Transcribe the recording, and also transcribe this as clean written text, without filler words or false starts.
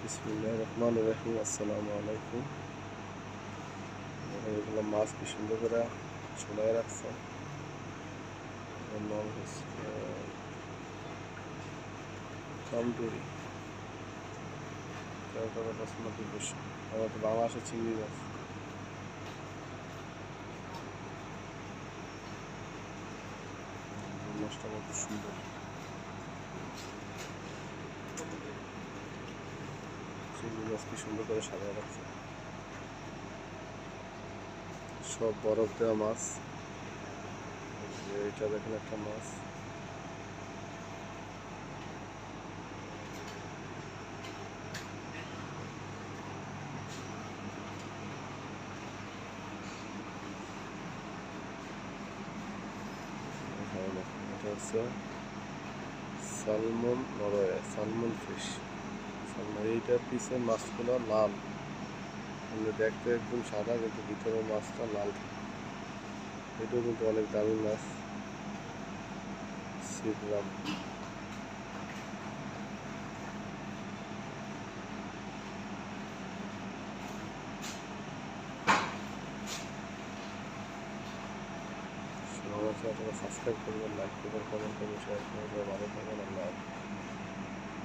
বিসমিল্লাহির রহমানির রহিম। আসসালামু আলাইকুম। এগুলো মাছ কি সুন্দর করে ঝোলায় রাখছে। এর নাম হচ্ছে তন্দুরি। বাসমতি গোশ, আমাদের বাংলাদেশের চিংড়ি মাছ। মাছটা কত সুন্দর, চিংড়ি মাছ কি সুন্দর করে সাজায় রাখছে। সব বরফ দেওয়া মাছ। এটা দেখেন একটা মাছ, এটা হচ্ছে সালমন নরওয়ে, সালমন ফিশ। এইটার পিছের মাছগুলো লাল, দেখতে একদম সাদা কিন্তু ভিতরের মাছটা লাল। এটাও কিন্তু অনেক দামি মাছ, সিলভার। আপনারা সাবস্ক্রাইব করবেন, লাইক করবেন, কমেন্ট করবেন, শেয়ার করবেন। ভালো থাকবেন। আল্লাহ।